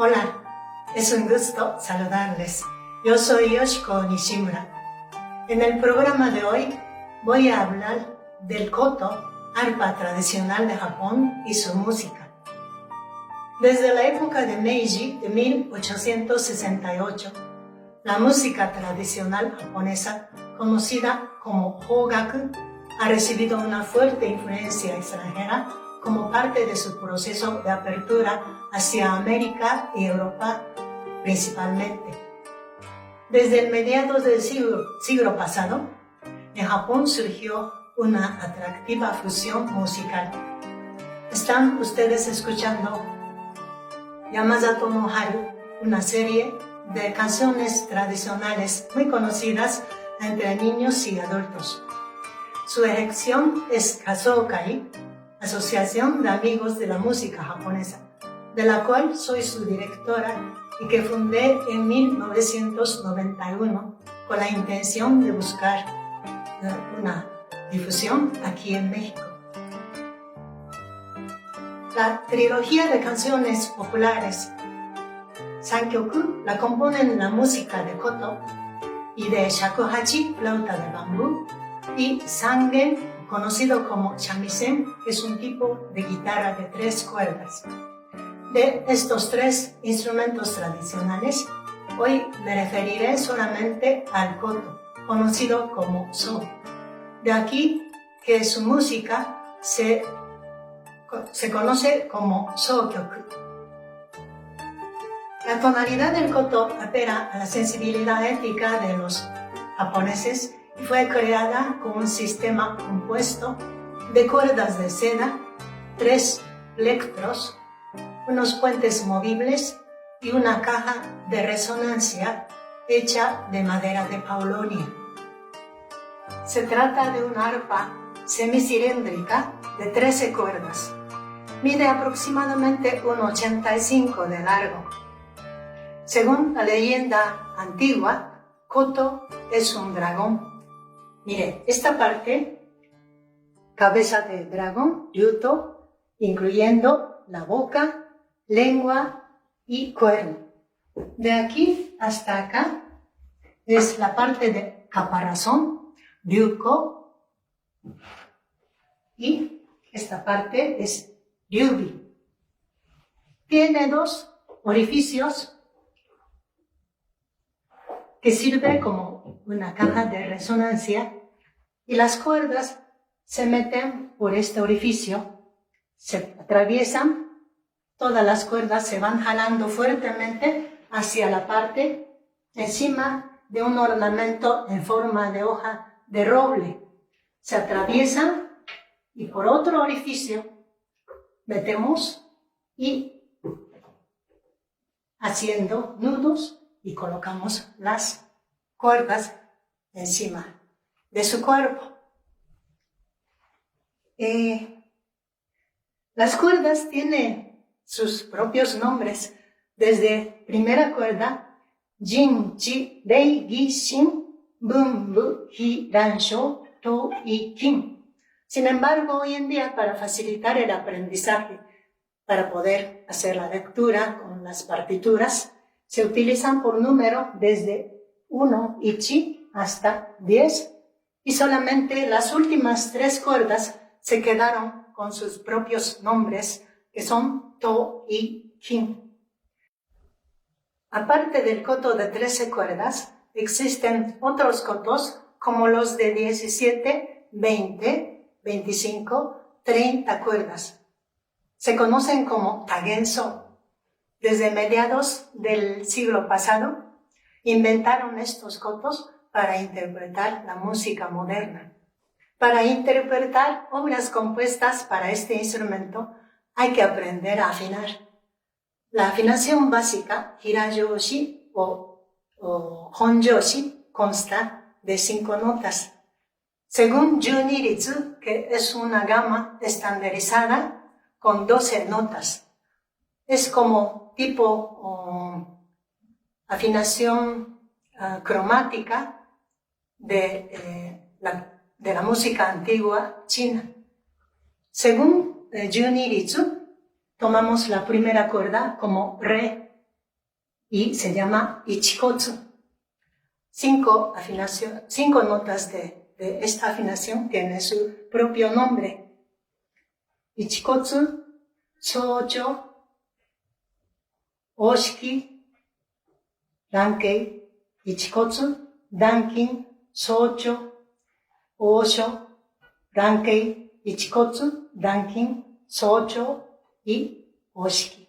Hola, es un gusto saludarles. Yo soy Yoshiko Nishimura. En el programa de hoy voy a hablar del koto, arpa tradicional de Japón y su música. Desde la época de Meiji de 1868, la música tradicional japonesa, conocida como Hogaku, ha recibido una fuerte influencia extranjera como parte de su proceso de apertura hacia América y Europa principalmente. Desde el mediados del siglo pasado, en Japón surgió una atractiva fusión musical. Están ustedes escuchando Yamazato no Haru, una serie de canciones tradicionales muy conocidas entre niños y adultos. Su elección es Kazoukai, Asociación de Amigos de la Música Japonesa, de la cual soy su directora y que fundé en 1991 con la intención de buscar una difusión aquí en México. La trilogía de canciones populares Sankyoku la componen la música de koto y de shakuhachi, flauta de bambú, y sangen, conocido como shamisen, que es un tipo de guitarra de 3 cuerdas. De estos 3 instrumentos tradicionales, hoy me referiré solamente al koto, conocido como so. De aquí que su música se conoce como so-kyoku. La tonalidad del koto apela a la sensibilidad ética de los japoneses y fue creada con un sistema compuesto de cuerdas de seda, 3 plectros, unos puentes movibles y una caja de resonancia hecha de madera de paulonia. Se trata de una arpa semicilíndrica de 13 cuerdas. Mide aproximadamente 1,85 de largo. Según la leyenda antigua, koto es un dragón. Mire, esta parte, cabeza de dragón, ryuto, incluyendo la boca, lengua y cuerno. De aquí hasta acá es la parte de caparazón, ryuko, y esta parte es ryubi. Tiene 2 orificios que sirve como una caja de resonancia y las cuerdas se meten por este orificio, se atraviesan, todas las cuerdas se van jalando fuertemente hacia la parte encima de un ornamento en forma de hoja de roble. Se atraviesan y por otro orificio metemos y haciendo nudos y colocamos las cuerdas encima de su cuerpo. Las cuerdas tienen sus propios nombres, desde primera cuerda, Jin, Chi, Rei, Gi, Shin, Bun, Bu, Hi, Ran, Shou, To y Kin. Sin embargo, hoy en día, para facilitar el aprendizaje, para poder hacer la lectura con las partituras, se utilizan por número desde 1, Ichi, hasta 10, y solamente las últimas 3 cuerdas se quedaron con sus propios nombres, que son To y Kin. Aparte del koto de 13 cuerdas, existen otros kotos como los de 17, 20, 25, 30 cuerdas. Se conocen como tagenso. Desde mediados del siglo pasado, inventaron estos kotos para interpretar la música moderna. Para interpretar obras compuestas para este instrumento, hay que aprender a afinar. La afinación básica, hirajoshi o honjoshi, consta de 5 notas. Según Juniritsu, que es una gama estandarizada con 12 notas. Es como tipo afinación cromática de la música antigua china. Según Juniritsu, tomamos la primera cuerda como re, y se llama Ichikotsu. 5 notas de esta afinación tienen su propio nombre. Ichikotsu, Shoujo, Oshiki, Rankei, Ichikotsu, Dankin, Shoujo, Osho, Rankei, Ichikotsu, Dankin, Shoujo y Oshiki.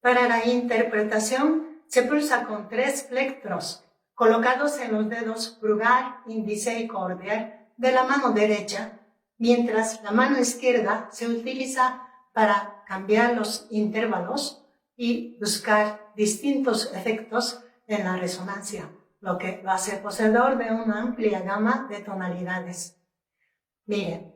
Para la interpretación se pulsa con 3 plectros colocados en los dedos pulgar, índice y cordial de la mano derecha, mientras la mano izquierda se utiliza para cambiar los intervalos y buscar distintos efectos en la resonancia, lo que lo hace poseedor de una amplia gama de tonalidades. Miren.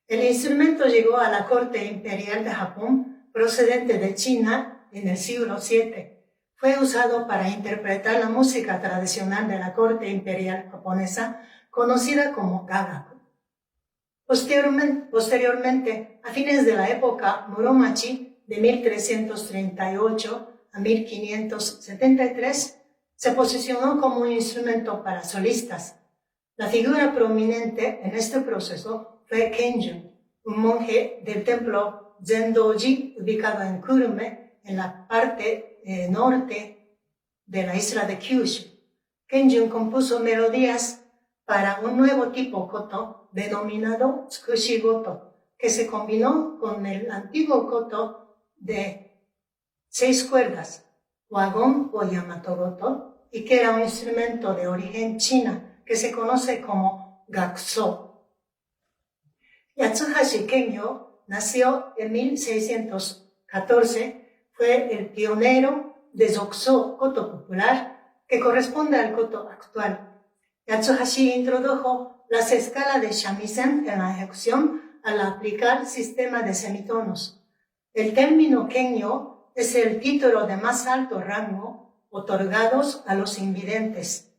El instrumento llegó a la corte imperial de Japón, procedente de China, en el siglo VII. Fue usado para interpretar la música tradicional de la corte imperial japonesa, conocida como gagaku. Posteriormente, a fines de la época Muromachi, de 1338 a 1573, se posicionó como un instrumento para solistas. La figura prominente en este proceso fue Kenjun, un monje del templo Zendoji ubicado en Kurume, en la parte norte de la isla de Kyushu. Kenjun compuso melodías para un nuevo tipo koto denominado Tsukushi Goto, que se combinó con el antiguo koto de 6 cuerdas, wagón o Yamato Goto, y que era un instrumento de origen china que se conoce como gakuso. Yatsuhashi Kengyo nació en 1614, fue el pionero de Zokuso koto popular, que corresponde al koto actual. Yatsuhashi introdujo las escalas de shamisen en la ejecución al aplicar sistema de semitonos. El término Kengyo es el título de más alto rango otorgados a los invidentes.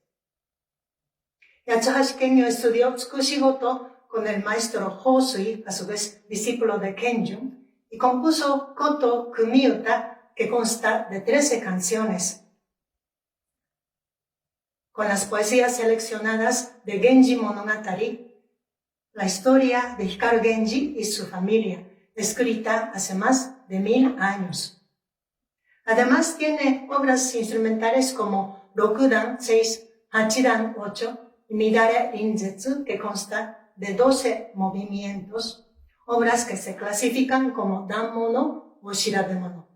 Yatsuhashi Kengyo estudió Tsukushi Goto con el maestro Hosui, a su vez discípulo de Kenjun, y compuso Koto Kumiuta, que consta de 13 canciones, con las poesías seleccionadas de Genji Monogatari, la historia de Hikaru Genji y su familia, escrita hace más de 1000 años. Además tiene obras instrumentales como Rokudan 6, Hachidan 8 y Midare Rinzetsu, que consta de 12 movimientos, obras que se clasifican como Danmono o Shirabemono.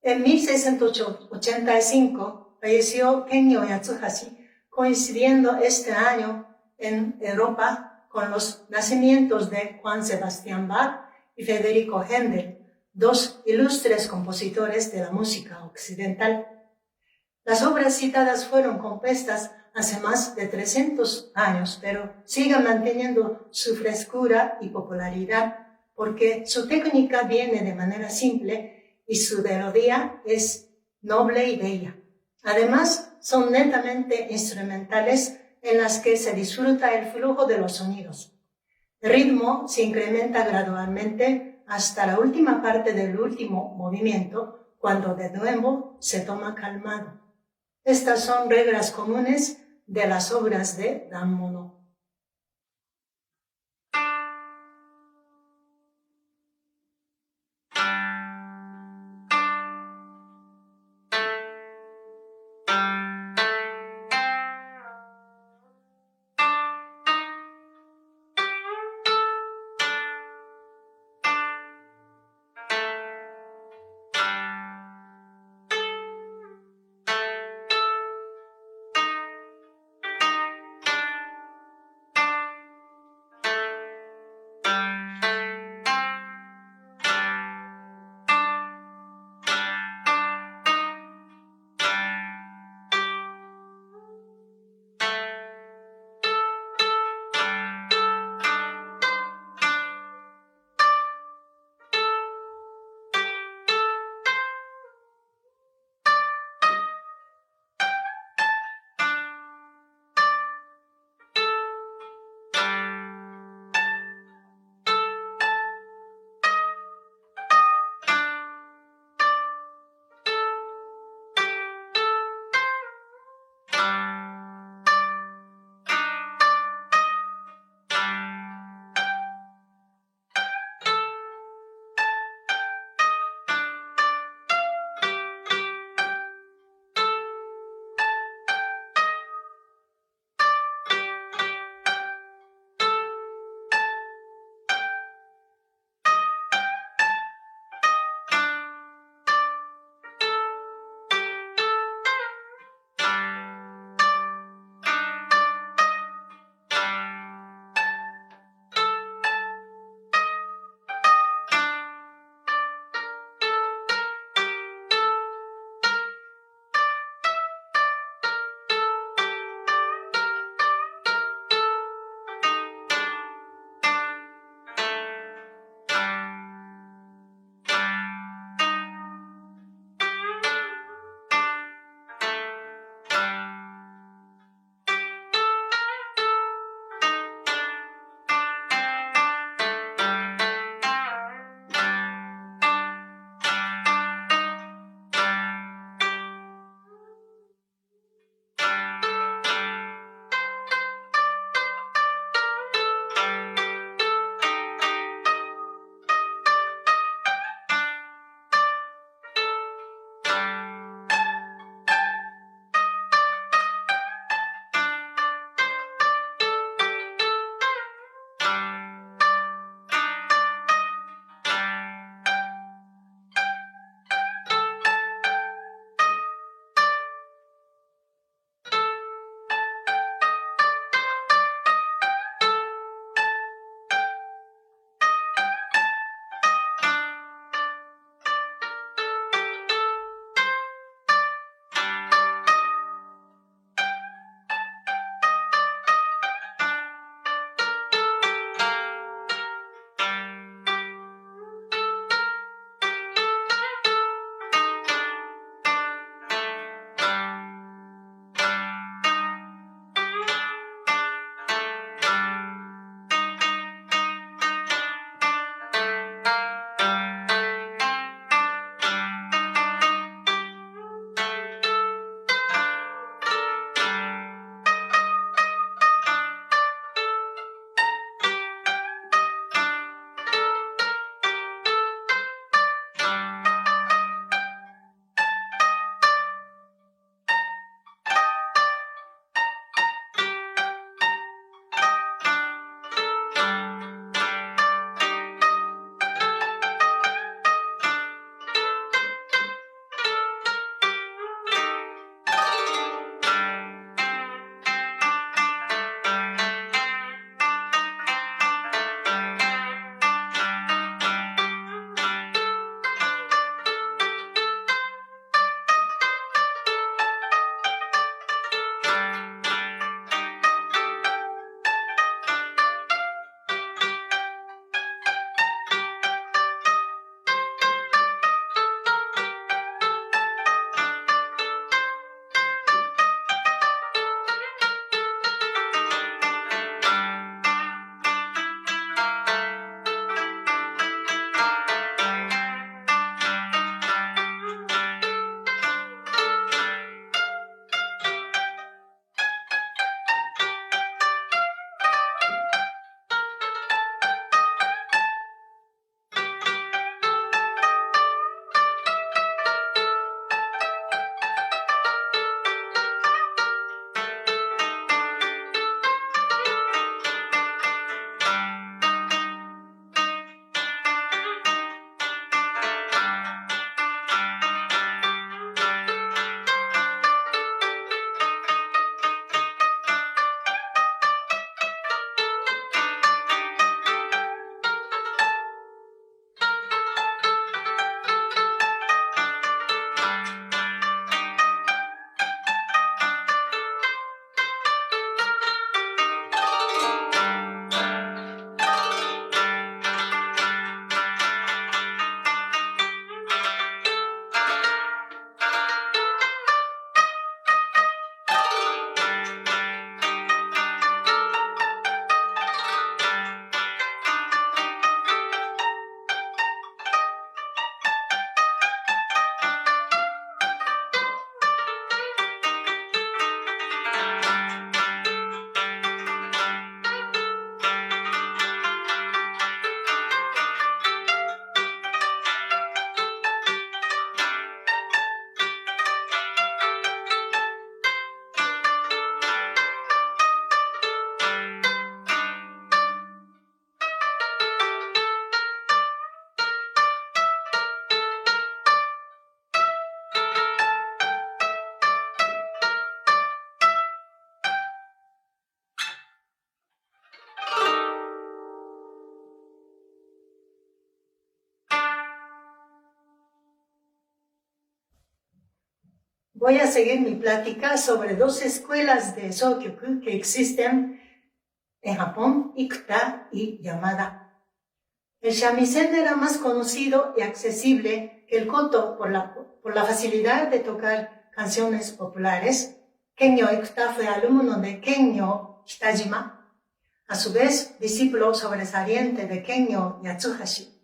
En 1685 falleció Kengyo Yatsuhashi, coincidiendo este año en Europa con los nacimientos de Juan Sebastián Bach y Federico Händel, 2 ilustres compositores de la música occidental. Las obras citadas fueron compuestas hace más de 300 años, pero siguen manteniendo su frescura y popularidad porque su técnica viene de manera simple y su melodía es noble y bella. Además, son netamente instrumentales en las que se disfruta el flujo de los sonidos. El ritmo se incrementa gradualmente hasta la última parte del último movimiento, cuando de nuevo se toma calmado. Estas son reglas comunes de las obras de Danmono. voy a seguir mi plática sobre dos escuelas de Sōkyoku que existen en Japón, Ikuta y Yamada. El shamisen era más conocido y accesible que el koto por la facilidad de tocar canciones populares. Kenyo Ikuta fue alumno de Kenyo Kitajima, a su vez discípulo sobresaliente de Kenyo Yatsuhashi.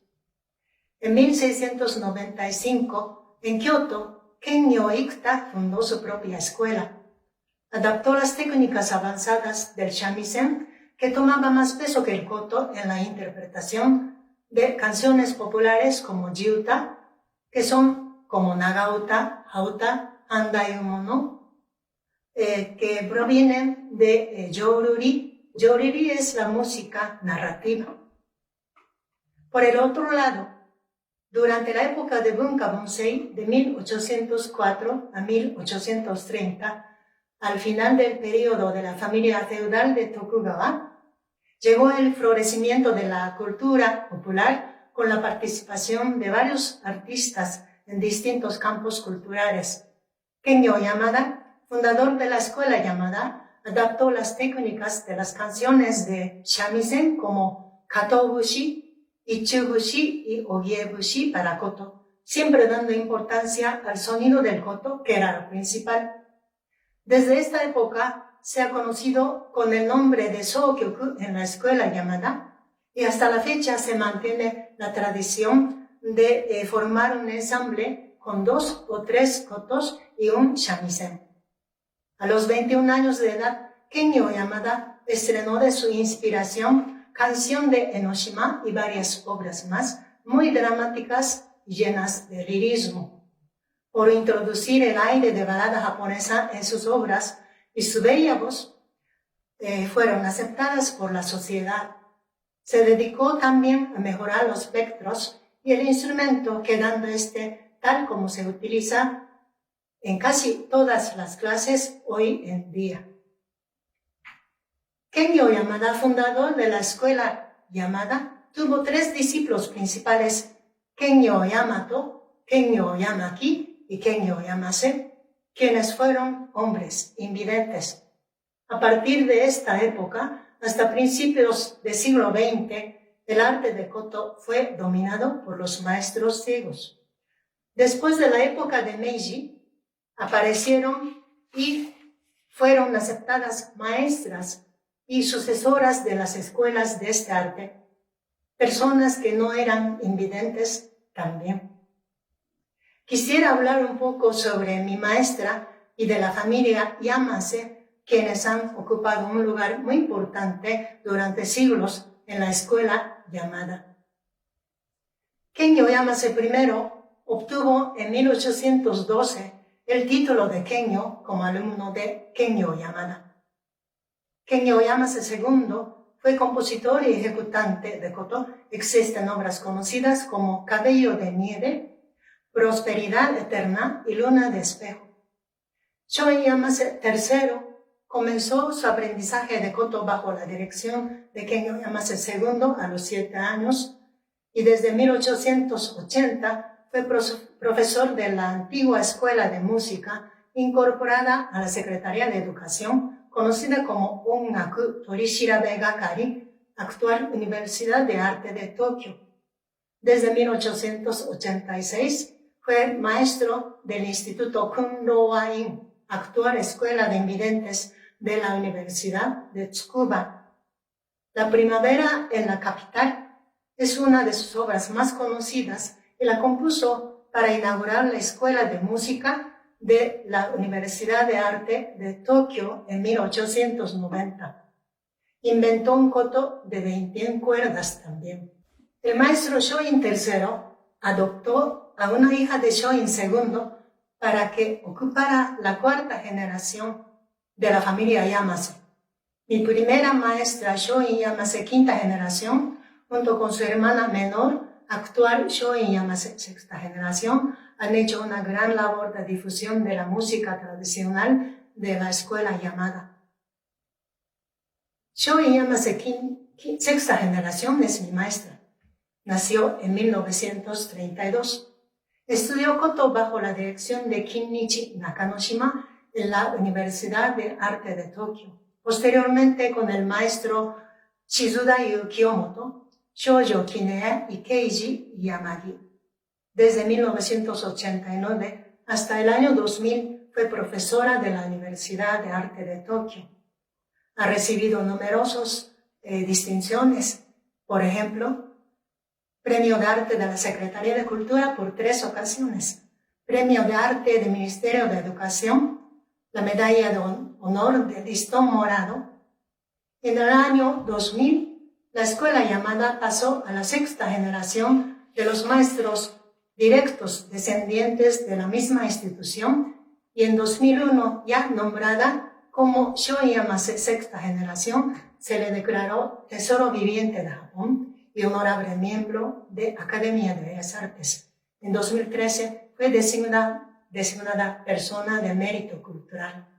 En 1695, en Kioto, Kenyo Ikuta fundó su propia escuela. Adaptó las técnicas avanzadas del shamisen, que tomaba más peso que el koto en la interpretación de canciones populares como jiuta, que son como nagauta, hauta, handayumono, que provienen de yoruri. Yoruri es la música narrativa. Por el otro lado, durante la época de Bunka Bunsei, de 1804 a 1830, al final del periodo de la familia feudal de Tokugawa, llegó el florecimiento de la cultura popular con la participación de varios artistas en distintos campos culturales. Kenyo Yamada, fundador de la escuela Yamada, adaptó las técnicas de las canciones de shamisen como Katobushi, Ichubushi y Ogiebushi para koto, siempre dando importancia al sonido del koto, que era lo principal. Desde esta época se ha conocido con el nombre de Sōkyoku en la escuela Yamada, y hasta la fecha se mantiene la tradición de formar un ensamble con 2 o 3 kotos y un shamisen. A los 21 años de edad, Kenyo Yamada estrenó de su inspiración Canción de Enoshima y varias obras más, muy dramáticas y llenas de lirismo. Por introducir el aire de balada japonesa en sus obras, y su bella voz fueron aceptadas por la sociedad. Se dedicó también a mejorar los espectros y el instrumento, quedando tal como se utiliza en casi todas las clases hoy en día. Kenyo Yamada, fundador de la escuela Yamada, tuvo 3 discípulos principales: Kenyo Yamato, Kenyo Yamaki y Kenyo Yamase, quienes fueron hombres invidentes. A partir de esta época, hasta principios del siglo XX, el arte de koto fue dominado por los maestros ciegos. Después de la época de Meiji, aparecieron y fueron aceptadas maestras y sucesoras de las escuelas de este arte, personas que no eran invidentes también. Quisiera hablar un poco sobre mi maestra y de la familia Yamase, quienes han ocupado un lugar muy importante durante siglos en la escuela Yamada. Kenyo Yamase I obtuvo en 1812 el título de Kenyo como alumno de Kenyo Yamada. Kenyo Yamase II fue compositor y ejecutante de koto. Existen obras conocidas como Cabello de Nieve, Prosperidad Eterna y Luna de Espejo. Shoin Yamase III comenzó su aprendizaje de koto bajo la dirección de Kenyo Yamase II a los 7 años y desde 1880 fue profesor de la antigua Escuela de Música incorporada a la Secretaría de Educación, conocida como Ongaku Torishirabe Gakari, actual Universidad de Arte de Tokio. Desde 1886 fue maestro del Instituto Kunro-in, actual Escuela de Invidentes de la Universidad de Tsukuba. La primavera en la capital es una de sus obras más conocidas y la compuso para inaugurar la Escuela de Música de la Universidad de Arte de Tokio en 1890. Inventó un koto de 21 cuerdas también. El maestro Shoin III adoptó a una hija de Shoin II para que ocupara la 4ª generación de la familia Yamase. Mi primera maestra, Shoin Yamase, 5ª generación, junto con su hermana menor, actual Shoin Yamase, 6ª generación, han hecho una gran labor de difusión de la música tradicional de la escuela Yamada. Shoin Yamase, 6ª generación, es mi maestra. Nació en 1932. Estudió koto bajo la dirección de Kinnichi Nakanoshima en la Universidad de Arte de Tokio. Posteriormente, con el maestro Shizudayu Kiyomoto, Shoujo Kinee y Keiji Yamagi. Desde 1989 hasta el año 2000 fue profesora de la Universidad de Arte de Tokio. Ha recibido numerosas distinciones, por ejemplo, Premio de Arte de la Secretaría de Cultura por 3 ocasiones, Premio de Arte del Ministerio de Educación, la Medalla de Honor de Listón Morado. En el año 2000, la escuela Yamada pasó a la 6ª generación de los maestros directos descendientes de la misma institución y en 2001, ya nombrada como Shoyamase 6ª generación, se le declaró Tesoro Viviente de Japón y honorable miembro de Academia de Bellas Artes. En 2013 fue designada persona de mérito cultural.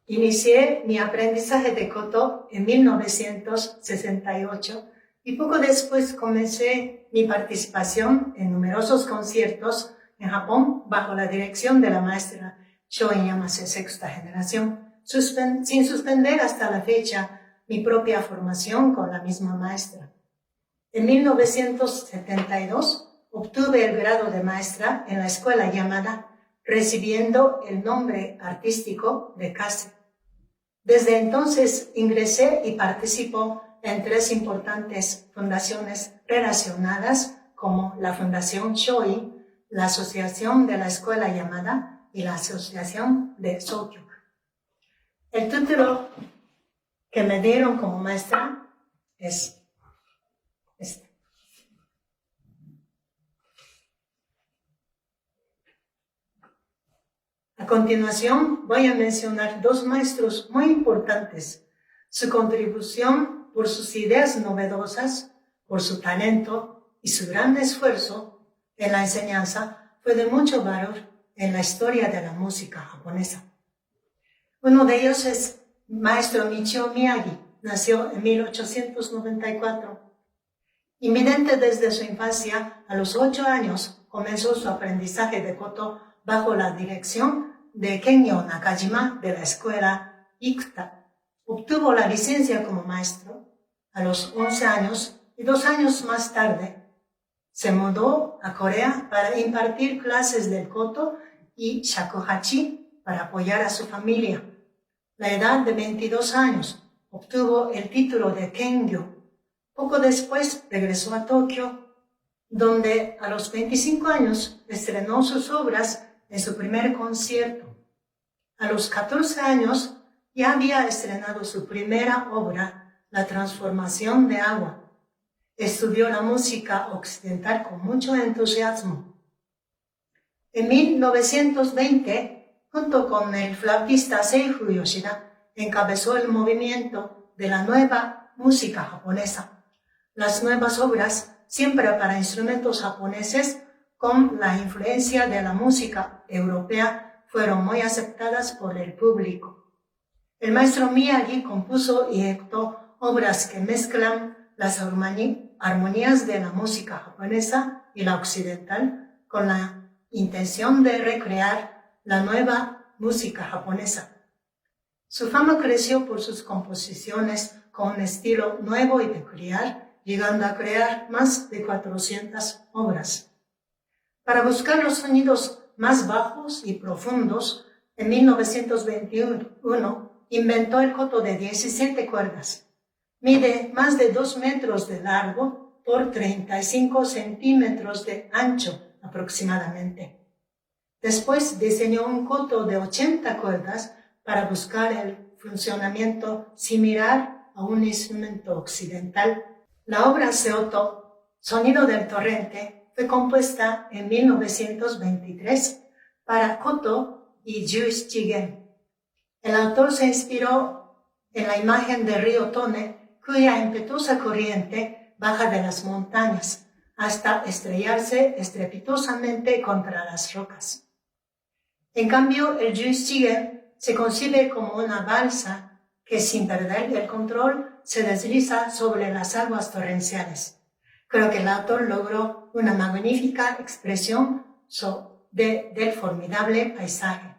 Inicié mi aprendizaje de koto en 1968 y poco después comencé mi participación en numerosos conciertos en Japón bajo la dirección de la maestra Shoin Yamase 6ª generación, sin suspender hasta la fecha mi propia formación con la misma maestra. En 1972 obtuve el grado de maestra en la escuela Yamada, recibiendo el nombre artístico de Kase. Desde entonces ingresé y participo en 3 importantes fundaciones relacionadas como la Fundación Shoi, la Asociación de la Escuela Yamada y la Asociación de Sokyo. El título que me dieron como maestra es este. A continuación voy a mencionar 2 maestros muy importantes. Su contribución por sus ideas novedosas, por su talento y su gran esfuerzo en la enseñanza fue de mucho valor en la historia de la música japonesa. Uno de ellos es maestro Michio Miyagi. Nació en 1894. Invidente desde su infancia, a los 8 años comenzó su aprendizaje de koto bajo la dirección de Kenyo Nakajima de la escuela Ikuta. Obtuvo la licencia como maestro a los 11 años y 2 años más tarde se mudó a Corea para impartir clases del koto y shakuhachi para apoyar a su familia. A la edad de 22 años obtuvo el título de Kengyo. Poco después regresó a Tokio, donde a los 25 años estrenó sus obras en su primer concierto. A los 14 años ya había estrenado su primera obra, La Transformación de Agua. Estudió la música occidental con mucho entusiasmo. En 1920, junto con el flautista Seifu Yoshida, encabezó el movimiento de la nueva música japonesa. Las nuevas obras, siempre para instrumentos japoneses, con la influencia de la música europea, fueron muy aceptadas por el público. El maestro Miyagi compuso y ejecutó obras que mezclan las armonías de la música japonesa y la occidental con la intención de recrear la nueva música japonesa. Su fama creció por sus composiciones con un estilo nuevo y peculiar, llegando a crear más de 400 obras. Para buscar los sonidos más bajos y profundos, en 1921 inventó el koto de 17 cuerdas. Mide más de 2 metros de largo por 35 centímetros de ancho aproximadamente. Después diseñó un koto de 80 cuerdas para buscar el funcionamiento similar a un instrumento occidental. La obra Seoto, Sonido del Torrente, fue compuesta en 1923 para koto y Juichigen. El autor se inspiró en la imagen del río Tone, cuya impetuosa corriente baja de las montañas hasta estrellarse estrepitosamente contra las rocas. En cambio, el Juichigen se concibe como una balsa que sin perder el control se desliza sobre las aguas torrenciales. Creo que el autor logró una magnífica expresión del formidable paisaje.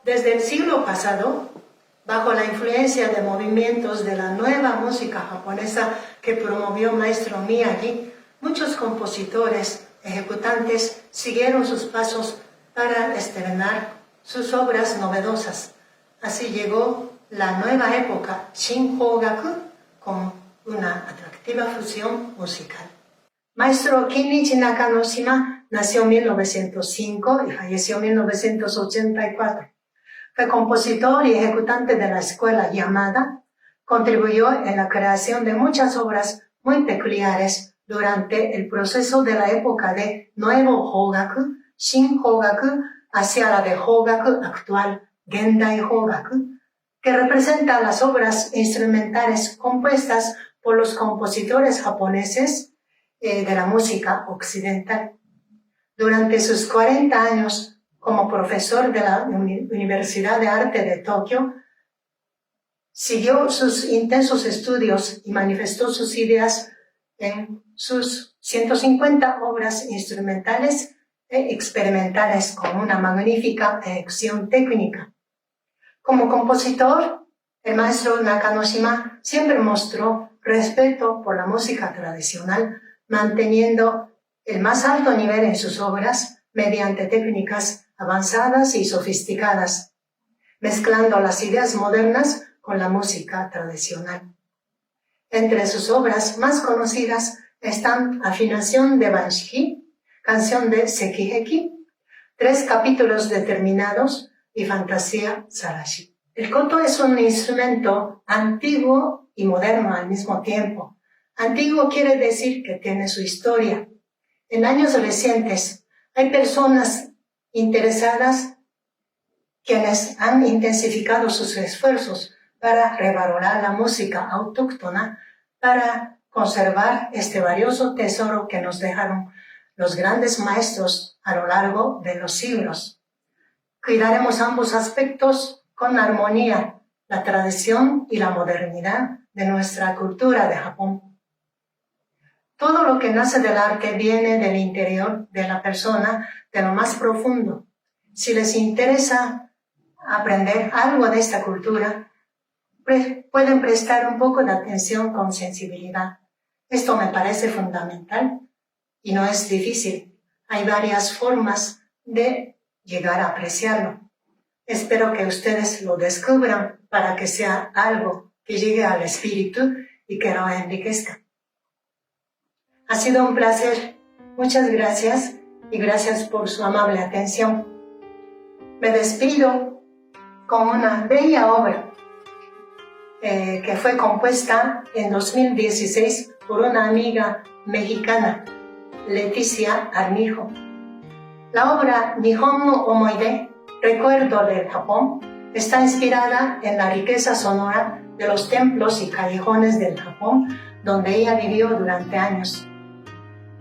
Desde el siglo pasado, bajo la influencia de movimientos de la nueva música japonesa que promovió maestro Miyagi, muchos compositores, ejecutantes siguieron sus pasos para estrenar sus obras novedosas. Así llegó la nueva época Shin-Hogaku con una atractiva fusión musical. Maestro Kinichi Nakanoshima nació en 1905 y falleció en 1984. Fue compositor y ejecutante de la escuela Yamada. Contribuyó en la creación de muchas obras muy peculiares durante el proceso de la época de Nuevo Hogaku, Shin Hogaku, hacia la de Hogaku actual, Gendai Hogaku, que representa las obras instrumentales compuestas por los compositores japoneses de la música occidental. Durante sus 40 años como profesor de la Universidad de Arte de Tokio, siguió sus intensos estudios y manifestó sus ideas en sus 150 obras instrumentales e experimentales con una magnífica ejecución técnica. Como compositor, el maestro Nakanoshima siempre mostró respeto por la música tradicional, manteniendo el más alto nivel en sus obras mediante técnicas avanzadas y sofisticadas, mezclando las ideas modernas con la música tradicional. Entre sus obras más conocidas están Afinación de Banshiki, Canción de Sekiheki, 3 capítulos determinados y Fantasía Sarashi. El koto es un instrumento antiguo y moderno al mismo tiempo. Antiguo quiere decir que tiene su historia. En años recientes hay personas interesadas quienes han intensificado sus esfuerzos para revalorar la música autóctona, para conservar este valioso tesoro que nos dejaron los grandes maestros a lo largo de los siglos. Cuidaremos ambos aspectos con armonía, la tradición y la modernidad de nuestra cultura de Japón. Todo lo que nace del arte viene del interior de la persona, de lo más profundo. Si les interesa aprender algo de esta cultura, pueden prestar un poco de atención con sensibilidad. Esto me parece fundamental y no es difícil. Hay varias formas de llegar a apreciarlo. Espero que ustedes lo descubran para que sea algo que llegue al espíritu y que lo enriquezca. Ha sido un placer. Muchas gracias y gracias por su amable atención. Me despido con una bella obra que fue compuesta en 2016 por una amiga mexicana, Leticia Armijo. La obra Nihon no Omoide, Recuerdo del Japón, está inspirada en la riqueza sonora de los templos y callejones del Japón, donde ella vivió durante años.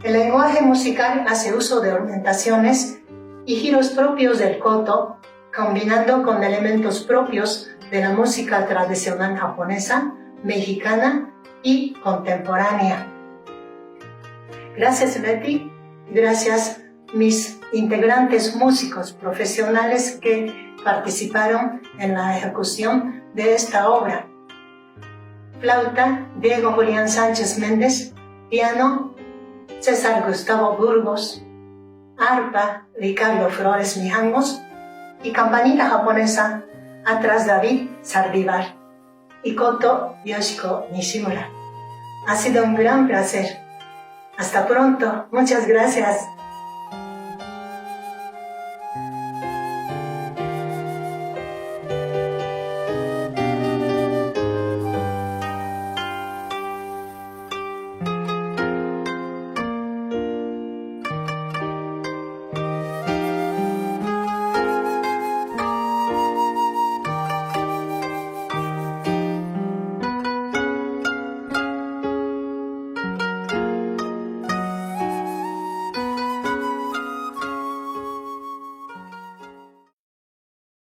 El lenguaje musical hace uso de ornamentaciones y giros propios del koto, combinando con elementos propios de la música tradicional japonesa, mexicana y contemporánea. Gracias, Leti. Gracias, mis integrantes músicos profesionales que participaron en la ejecución de esta obra. Flauta, Diego Julián Sánchez Méndez. Piano, César Gustavo Burgos. Arpa, Ricardo Flores Mijangos. Y campanita japonesa, Atrás David Sardivar. Y koto, Yoshiko Nishimura. Ha sido un gran placer. Hasta pronto. Muchas gracias.